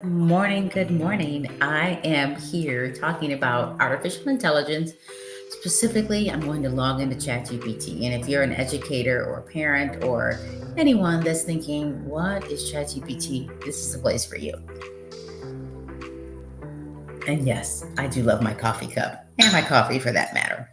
Morning, good morning. I am here talking about artificial intelligence. Specifically, I'm going to log into ChatGPT. And if you're an educator or a parent or anyone that's thinking, what is ChatGPT? This is the place for you. And yes, I do love my coffee cup and my coffee for that matter.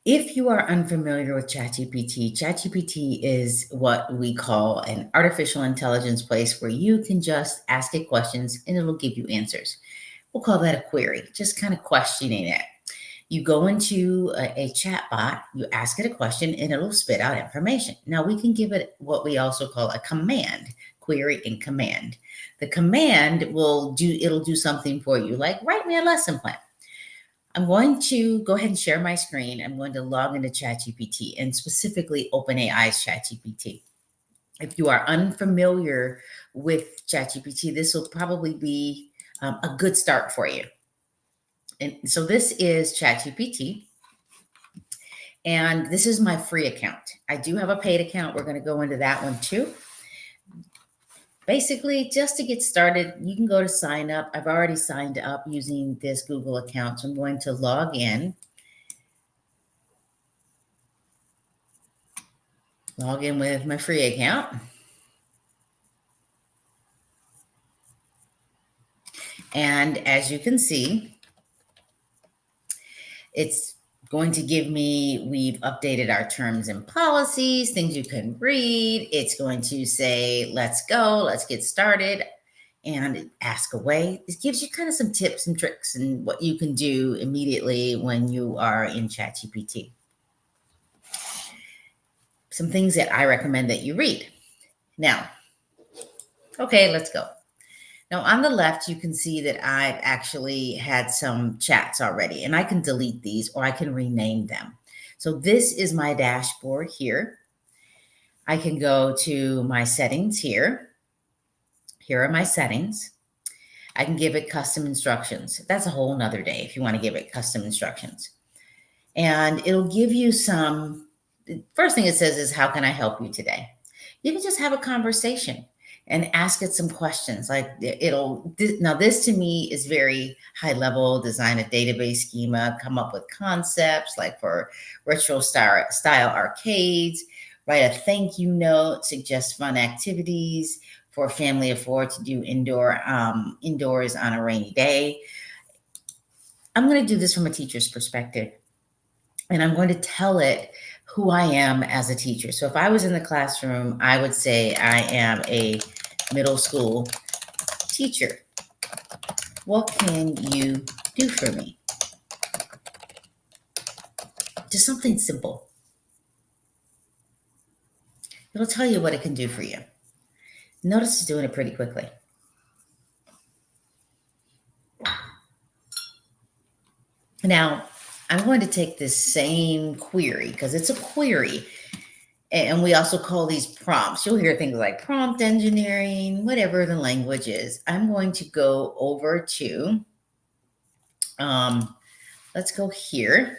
If you are unfamiliar with ChatGPT, ChatGPT is what we call an artificial intelligence place where you can just ask it questions and it'll give you answers. We'll call that a query, just kind of questioning it. You go into a chat bot, you ask it a question, and it'll spit out information. Now, we can give it what we also call a command, query and command. The command it'll do something for you, like write me a lesson plan. I'm going to go ahead and share my screen. I'm going to log into ChatGPT and specifically OpenAI's ChatGPT. If you are unfamiliar with ChatGPT, this will probably be a good start for you. And so this is ChatGPT, and this is my free account. I do have a paid account. We're going to go into that one too. Basically, just to get started, you can go to sign up. I've already signed up using this Google account. So I'm going to log in. Log in with my free account. And as you can see, it's going to give me, we've updated our terms and policies, things you can read. It's going to say, let's go, let's get started, and ask away. It gives you kind of some tips and tricks and what you can do immediately when you are in ChatGPT. Some things that I recommend that you read. Now, okay, let's go. Now, on the left, you can see that I've actually had some chats already, and I can delete these or I can rename them. So this is my dashboard here. I can go to my settings here. Here are my settings. I can give it custom instructions. That's a whole nother day if you want to give it custom instructions. And it'll give you some, the first thing it says is, how can I help you today? You can just have a conversation and ask it some questions. Like now this to me is very high level. Design a database schema, come up with concepts like for retro style arcades, write a thank you note, suggest fun activities for a family of four to do indoors on a rainy day. I'm going to do this from a teacher's perspective, and I'm going to tell it who I am as a teacher. So if I was in the classroom, I would say I am a middle school teacher. What can you do for me? Just something simple. It'll tell you what it can do for you. Notice it's doing it pretty quickly. Now, I'm going to take this same query because it's a query. And we also call these prompts. You'll hear things like prompt engineering, whatever the language is. I'm going to go over to, let's go here.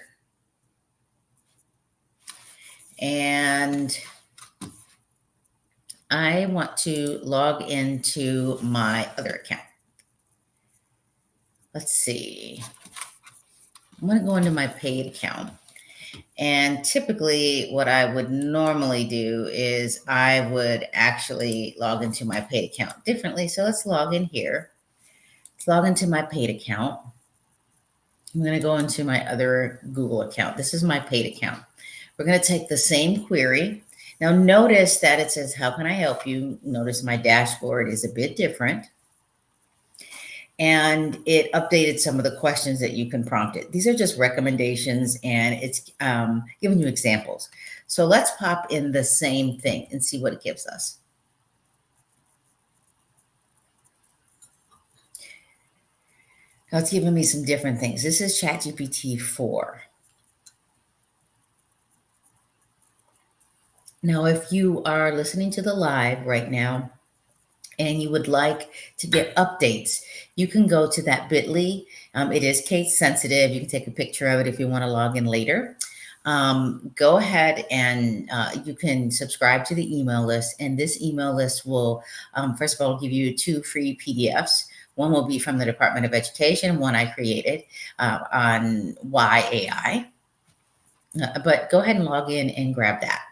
And I want to log into my other account. Let's see. I'm going to go into my paid account. And typically what I would normally do is I would actually log into my paid account differently. So let's log in here. Let's log into my paid account. I'm going to go into my other Google account. This is my paid account. We're going to take the same query. Now notice that it says, how can I help you? Notice my dashboard is a bit different. And it updated some of the questions that you can prompt it. These are just recommendations, and it's giving you examples. So let's pop in the same thing and see what it gives us. Now it's giving me some different things. This is ChatGPT 4. Now, if you are listening to the live right now and you would like to get updates, you can go to that bit.ly. It is case sensitive. You can take a picture of it if you want to log in later. go ahead and you can subscribe to the email list. And this email list will, first of all, give you 2 free PDFs. One will be from the Department of Education, one I created on why AI. But go ahead and log in and grab that.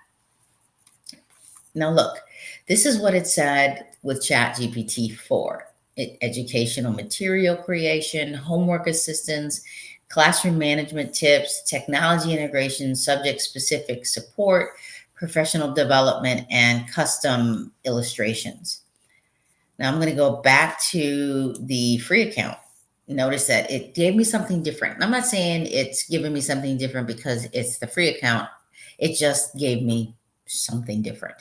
Now look, this is what it said with ChatGPT 4. Educational material creation, homework assistance, classroom management tips, technology integration, subject-specific support, professional development, and custom illustrations. Now I'm going to go back to the free account. Notice that it gave me something different. I'm not saying it's giving me something different because it's the free account. It just gave me something different.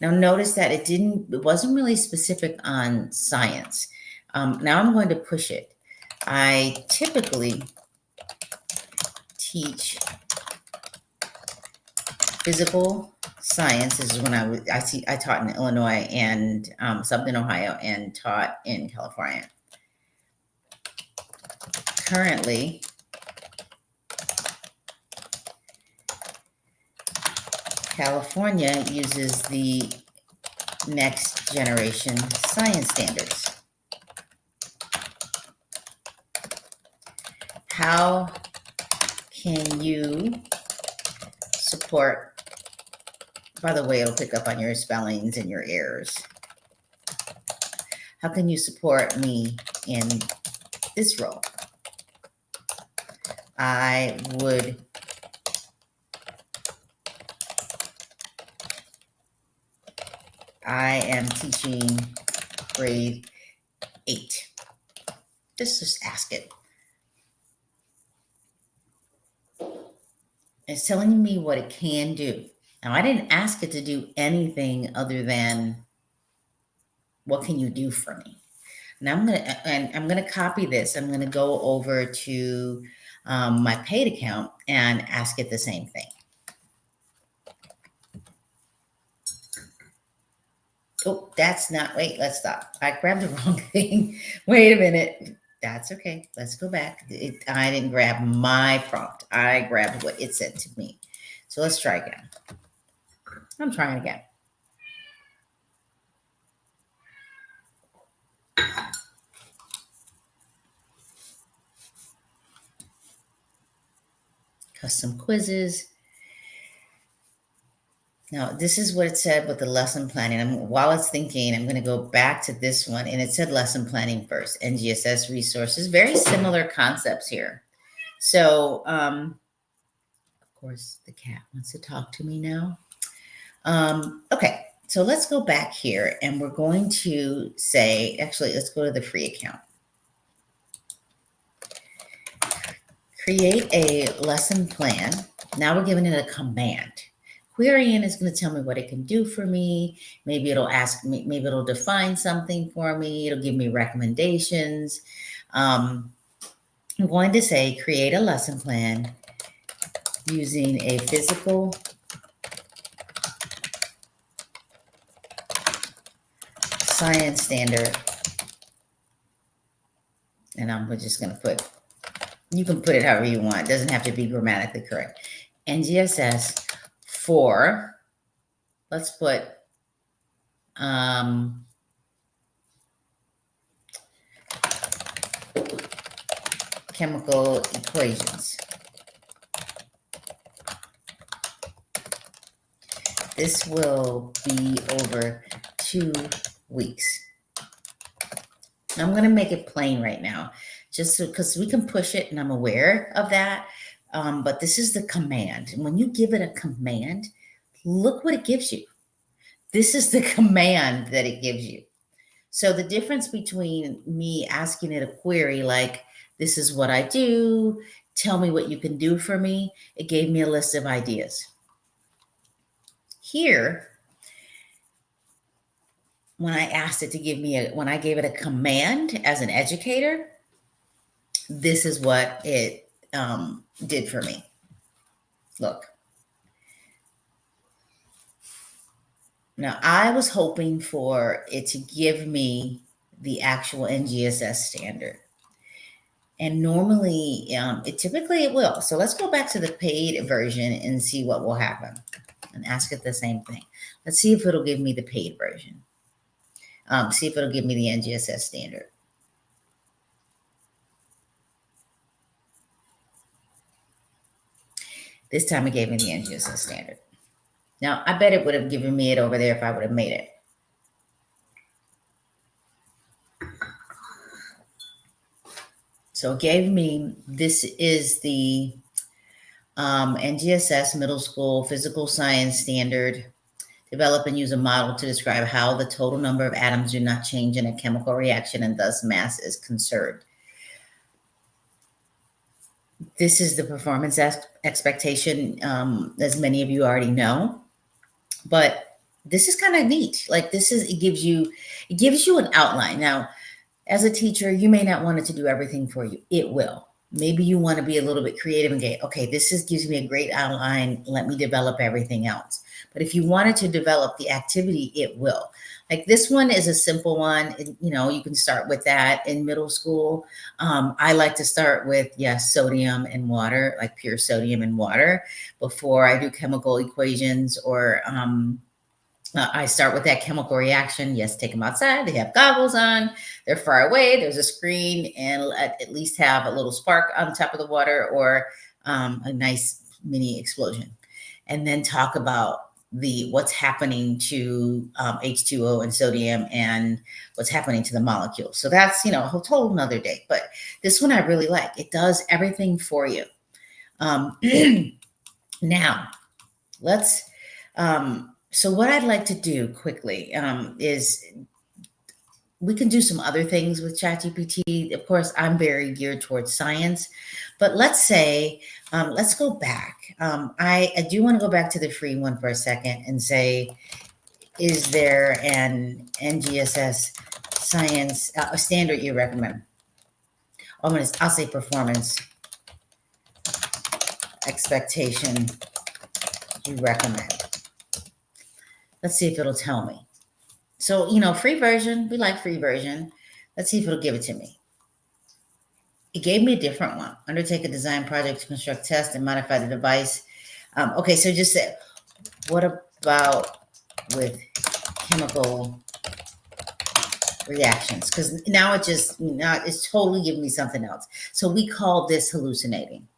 Now notice that it wasn't really specific on science. Now I'm going to push it. I typically teach physical science. This is when I taught in Illinois and Southern Ohio and taught in California. Currently, California uses the next generation science standards. How can you support, by the way, it'll pick up on your spellings and your errors. How can you support me in this role? I am teaching grade 8. Just ask it. It's telling me what it can do. Now, I didn't ask it to do anything other than what can you do for me? Now I'm gonna copy this. I'm gonna go over to my paid account and ask it the same thing. Oh, that's not, wait, let's stop. I grabbed the wrong thing. Wait a minute. That's okay. Let's go back. I didn't grab my prompt. I grabbed what it said to me. So let's try again. I'm trying again. Custom quizzes. Now, this is what it said with the lesson planning. While it's thinking, I'm going to go back to this one. And it said lesson planning first, NGSS resources. Very similar concepts here. So, of course, the cat wants to talk to me now. Okay, so let's go back here. And we're going to say, actually, let's go to the free account. Create a lesson plan. Now we're giving it a command. Querying is going to tell me what it can do for me. Maybe it'll ask me, maybe it'll define something for me. It'll give me recommendations. I'm going to say, create a lesson plan using a physical science standard. And I'm just going to put, you can put it however you want. It doesn't have to be grammatically correct. NGSS for, let's put chemical equations. This will be over 2 weeks. I'm going to make it plain right now, just so, because we can push it and I'm aware of that. But this is the command. And when you give it a command, look what it gives you. This is the command that it gives you. So the difference between me asking it a query like, this is what I do, tell me what you can do for me, it gave me a list of ideas. Here, when I asked it to give me when I gave it a command as an educator, this is what it did for me. Look. Now, I was hoping for it to give me the actual NGSS standard. And normally, it will. So let's go back to the paid version and see what will happen and ask it the same thing. Let's see if it'll give me the paid version. See if it'll give me the NGSS standard. This time it gave me the NGSS standard. Now, I bet it would have given me it over there if I would have made it. So it gave me, this is the NGSS middle school physical science standard. Develop and use a model to describe how the total number of atoms do not change in a chemical reaction and thus mass is conserved. This is the performance expectation, as many of you already know, but this is kind of neat. Like it gives you an outline. Now, as a teacher, you may not want it to do everything for you. It will. Maybe you want to be a little bit creative and go, okay, gives me a great outline. Let me develop everything else. But if you wanted to develop the activity, it will. Like this one is a simple one. You can start with that in middle school. I like to start with, sodium and water, like pure sodium and water before I do chemical equations or I start with that chemical reaction. Yes, take them outside. They have goggles on. They're far away. There's a screen and at least have a little spark on top of the water or a nice mini explosion. And then talk about what's happening to H2O and sodium and what's happening to the molecule. So that's, a whole total another day. But this one I really like. It does everything for you. Now, let's... So what I'd like to do quickly is we can do some other things with ChatGPT. Of course, I'm very geared towards science, but let's say, let's go back. I do want to go back to the free one for a second and say, is there an NGSS science standard you recommend? I'll say performance expectation you recommend. Let's see if it'll tell me. So, free version, we like free version. Let's see if it'll give it to me. It gave me a different one. Undertake a design project to construct, test, and modify the device. Okay, so just say, what about with chemical reactions? Because now it's totally giving me something else. So we call this hallucinating.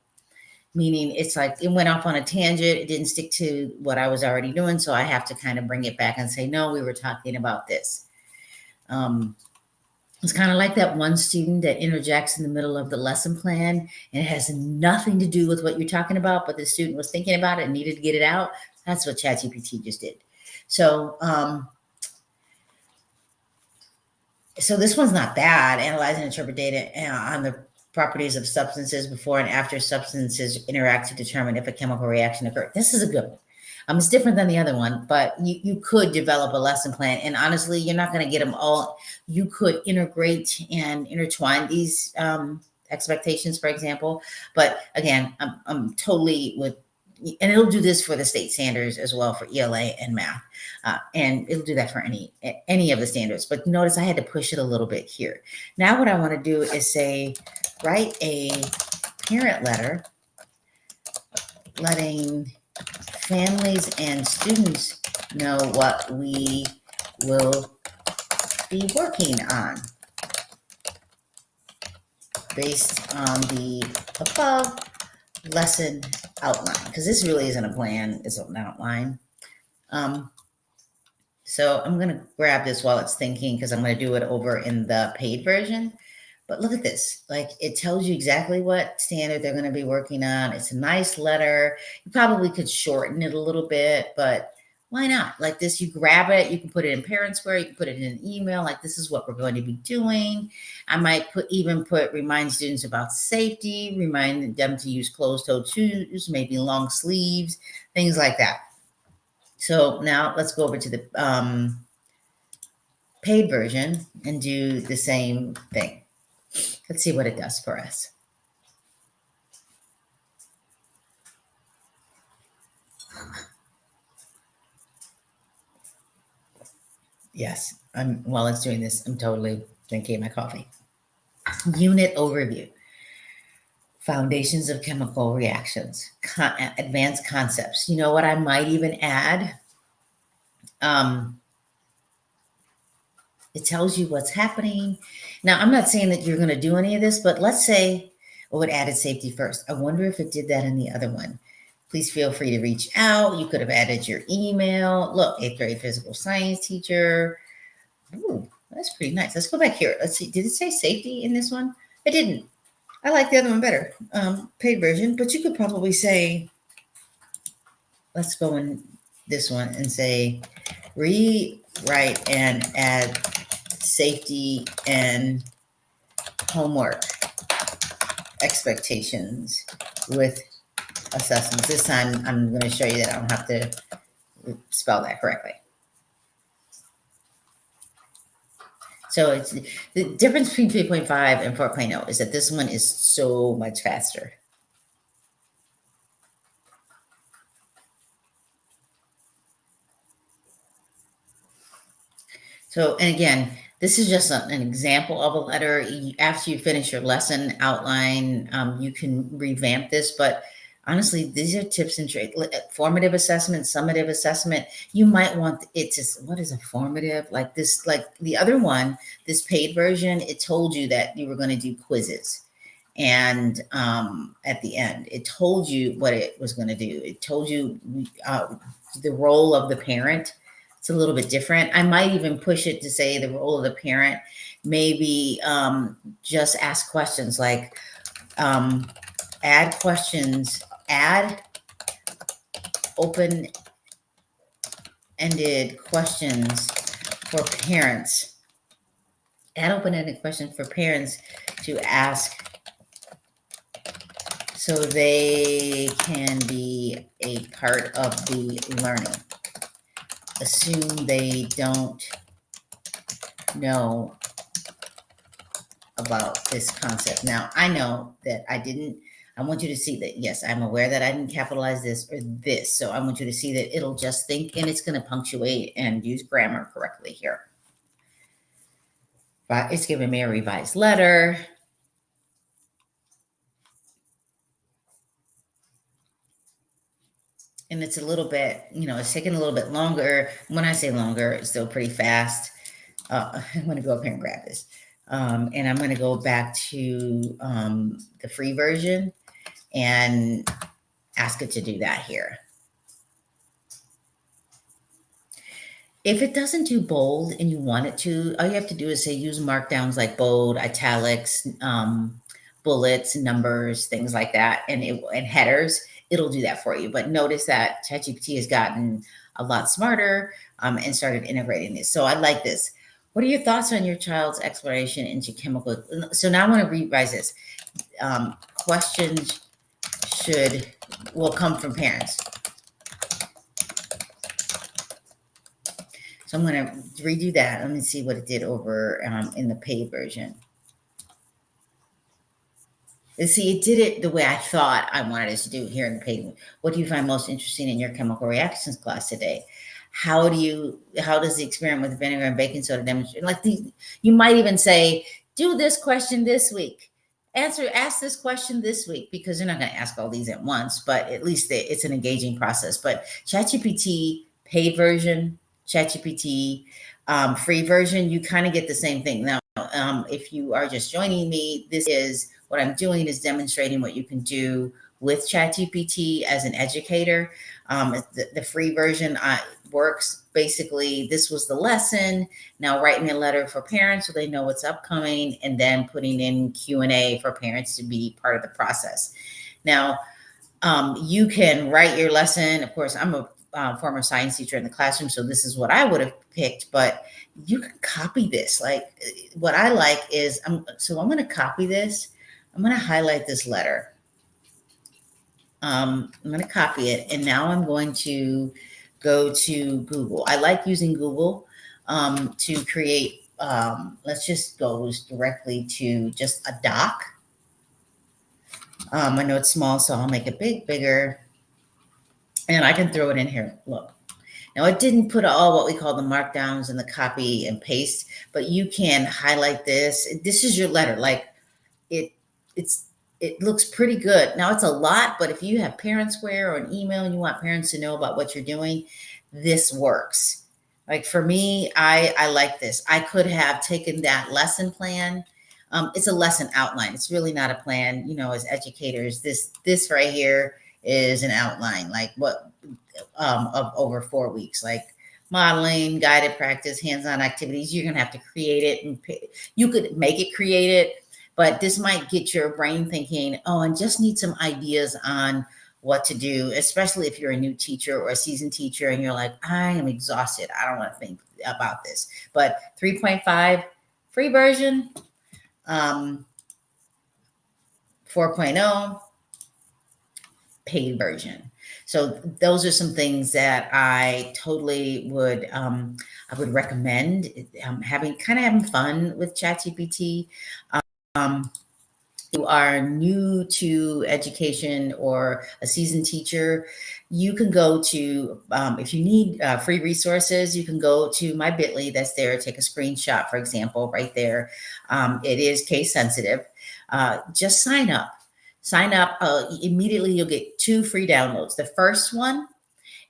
Meaning it's like it went off on a tangent. It didn't stick to what I was already doing. So I have to kind of bring it back and say, no, we were talking about this. It's kind of like that one student that interjects in the middle of the lesson plan and it has nothing to do with what you're talking about, but the student was thinking about it and needed to get it out. That's what ChatGPT just did. So, so this one's not bad. Analyze and interpret data on the properties of substances before and after substances interact to determine if a chemical reaction occurred. This is a good one. It's different than the other one, but you could develop a lesson plan. And honestly, you're not going to get them all. You could integrate and intertwine these expectations, for example. But again, I'm totally with, and it'll do this for the state standards as well for ELA and math. And it'll do that for any of the standards. But notice I had to push it a little bit here. Now what I want to do is say, write a parent letter letting families and students know what we will be working on based on the above lesson outline, because this really isn't a plan, it's an outline. So I'm going to grab this while it's thinking because I'm going to do it over in the paid version. But look at this. Like it tells you exactly what standard they're going to be working on. It's a nice letter. You probably could shorten it a little bit, but why not? Like this, you grab it. You can put it in Parent Square. You can put it in an email. Like this is what we're going to be doing. I might remind students about safety, remind them to use closed-toed shoes, maybe long sleeves, things like that. So now let's go over to the paid version and do the same thing. Let's see what it does for us. Yes, while it's doing this, I'm totally drinking my coffee. Unit overview. Foundations of chemical reactions, advanced concepts. You know what I might even add? It tells you what's happening. Now, I'm not saying that you're going to do any of this, but let's say, oh, it added safety first. I wonder if it did that in the other one. Please feel free to reach out. You could have added your email. Look, 8th grade physical science teacher. Ooh, that's pretty nice. Let's go back here. Let's see. Did it say safety in this one? It didn't. I like the other one better, paid version, but you could probably say, let's go in this one and say, rewrite and add safety and homework expectations with assessments. This time I'm going to show you that I don't have to spell that correctly. So it's the difference between 3.5 and 4.0 is that this one is so much faster. So, and again, this is just an example of a letter. After you finish your lesson outline, you can revamp this, but honestly, these are tips and tricks. Formative assessment, summative assessment. You might want it to, what is a formative? Like this, like the other one, this paid version, it told you that you were going to do quizzes. And at the end, it told you what it was going to do. It told you the role of the parent. It's a little bit different. I might even push it to say the role of the parent, maybe just ask questions like add questions, add open-ended questions for parents. Add open-ended questions for parents to ask so they can be a part of the learning. Assume they don't know about this concept. Now, I know that I want you to see that, yes, I'm aware that I didn't capitalize this or this. So I want you to see that it'll just think and it's going to punctuate and use grammar correctly here. But it's giving me a revised letter. And it's a little bit, it's taking a little bit longer. When I say longer, it's still pretty fast. I'm going to go up here and grab this. And I'm going to go back to the free version and ask it to do that here. If it doesn't do bold and you want it to, all you have to do is say use markdowns like bold, italics, bullets, numbers, things like that, and headers. It'll do that for you. But notice that ChatGPT has gotten a lot smarter and started integrating this. So I like this. What are your thoughts on your child's exploration into chemical? So now I want to revise this. Questions will come from parents. So I'm going to redo that. Let me see what it did over in the paid version. And see, it did it the way I thought I wanted it to do here in the paid. What do you find most interesting in your chemical reactions class today? How does the experiment with vinegar and baking soda demonstrate? Like you might even say, do this question this week. Ask this question this week, because you're not going to ask all these at once, but at least it's an engaging process. But ChatGPT paid version, ChatGPT free version, you kind of get the same thing. Now, if you are just joining me, what I'm doing is demonstrating what you can do with ChatGPT as an educator. The free version works basically. This was the lesson. Now writing a letter for parents so they know what's upcoming, and then putting in Q&A for parents to be part of the process. Now, you can write your lesson. Of course, I'm a former science teacher in the classroom, so this is what I would have picked, but you can copy this. Like what I like is, I'm going to copy this. I'm going to highlight this letter. I'm going to copy it. And now I'm going to go to Google. I like using Google to create, let's just go directly to just a doc. I know it's small, so I'll make it bigger. And I can throw it in here. Look. Now, it didn't put all what we call the markdowns and the copy and paste, but you can highlight this. This is your letter. Like it it looks pretty good. Now it's a lot, but if you have parentsware or an email and you want parents to know about what you're doing, this works. Like for me, I like this. I could have taken that lesson plan. It's a lesson outline. It's really not a plan. You know, as educators, this right here is an outline, like what of over 4 weeks, like modeling, guided practice, hands-on activities. You're gonna have to create it, and you could make it created, but this might get your brain thinking, oh, and just need some ideas on what to do, especially if you're a new teacher or a seasoned teacher and you're like, I am exhausted. I don't want to think about this. But 3.5 free version, 4.0 paid version. So those are some things that I totally would I would recommend, having fun with ChatGPT. Um, you are new to education or a seasoned teacher, you can go to, if you need free resources, you can go to my bit.ly that's there. Take a screenshot, for example, right there. It is case sensitive. Just sign up. Sign up. Immediately, you'll get 2 free downloads. The first one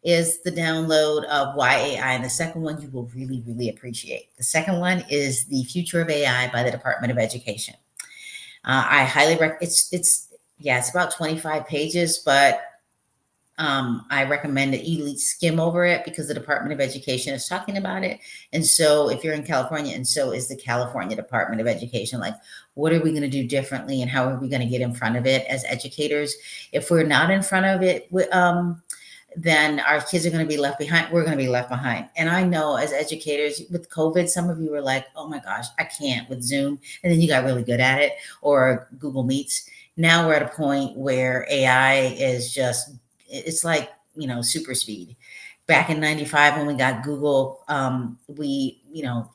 is the download of Why AI, and the second one you will really, really appreciate. The second one is The Future of AI by the Department of Education. I highly recommend. It's about 25 pages, but I recommend that you skim over it because the Department of Education is talking about it. And so if you're in California, and so is the California Department of Education, like, what are we going to do differently and how are we going to get in front of it as educators? If we're not in front of it, then our kids are going to be left behind. We're going to be left behind. And I know as educators with COVID, some of you were like, oh my gosh, I can't with Zoom. And then you got really good at it, or Google Meets. Now we're at a point where AI is just, it's like, super speed. Back in 95, when we got Google,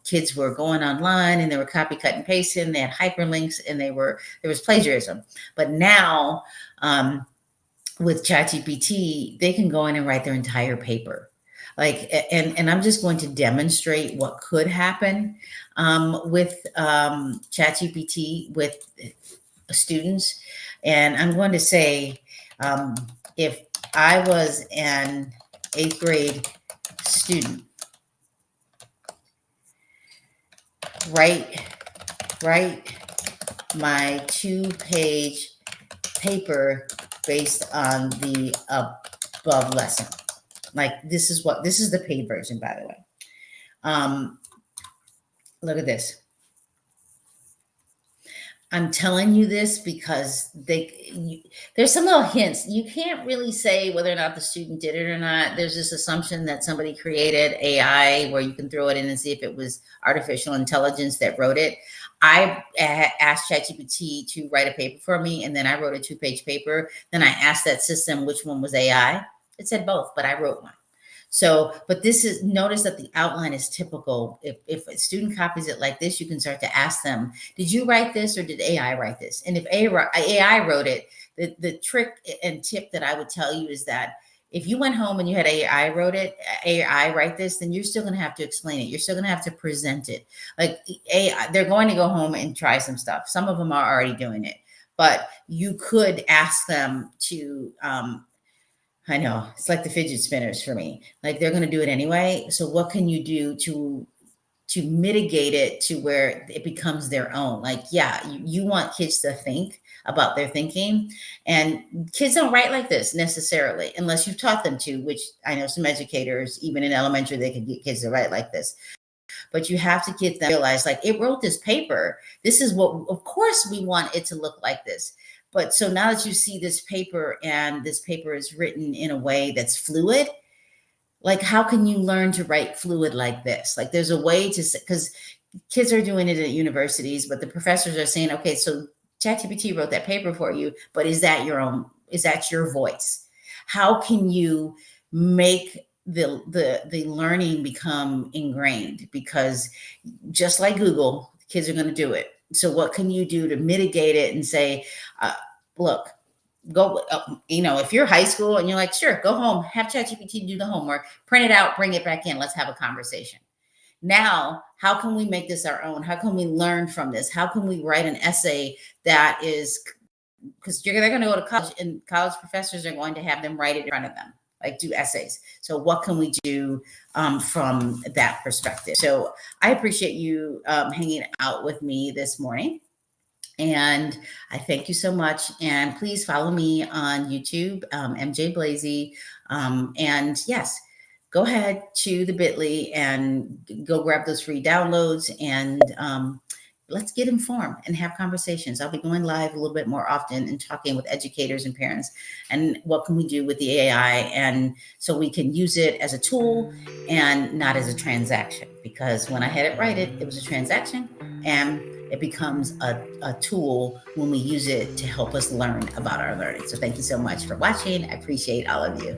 kids were going online and they were copy, cut, and pasting. They had hyperlinks and there was plagiarism. But now, with ChatGPT, they can go in and write their entire paper. And I'm just going to demonstrate what could happen with ChatGPT with students. And I'm going to say, if I was an 8th grade student, write my 2-page paper based on the above lesson. Like, this is the paid version, by the way. Look at this. I'm telling you this because there's some little hints. You can't really say whether or not the student did it or not. There's this assumption that somebody created AI where you can throw it in and see if it was artificial intelligence that wrote it. I asked ChatGPT to write a paper for me, and then I wrote a 2-page paper. Then I asked that system which one was AI. It said both, but I wrote one. So, but notice that the outline is typical. If a student copies it like this, you can start to ask them, did you write this or did AI write this? And if AI wrote it, the trick and tip that I would tell you is that if you went home and you had AI write this, then you're still going to have to explain it. You're still going to have to present it. Like AI, they're going to go home and try some stuff. Some of them are already doing it, but you could ask them to, I know it's like the fidget spinners for me. Like, they're going to do it anyway. So what can you do to mitigate it to where it becomes their own? Like, yeah, you want kids to think about their thinking, and kids don't write like this necessarily unless you've taught them to, which I know some educators, even in elementary, they can get kids to write like this. But you have to get them to realize, like, it wrote this paper. This is what, of course, we want it to look like this. But so now that you see this paper and this paper is written in a way that's fluid, like, how can you learn to write fluid like this? Like, there's a way to, because kids are doing it at universities, but the professors are saying, okay, so ChatGPT wrote that paper for you, but is that your voice? How can you make the learning become ingrained? Because just like Google, kids are going to do it. So what can you do to mitigate it and say, look, go, if you're high school and you're like, sure, go home, have ChatGPT do the homework, print it out, bring it back in, let's have a conversation. Now, how can we make this our own? How can we learn from this? How can we write an essay that is because they're going to go to college, and college professors are going to have them write it in front of them, like do essays. So what can we do from that perspective? So I appreciate you hanging out with me this morning. And I thank you so much. And please follow me on YouTube, MJ Blazy. And yes, go ahead to the bit.ly and go grab those free downloads, and let's get informed and have conversations. I'll be going live a little bit more often and talking with educators and parents, and what can we do with the AI, and so we can use it as a tool and not as a transaction. Because when I had it write it, it was a transaction, and it becomes a tool when we use it to help us learn about our learning. So thank you so much for watching. I appreciate all of you.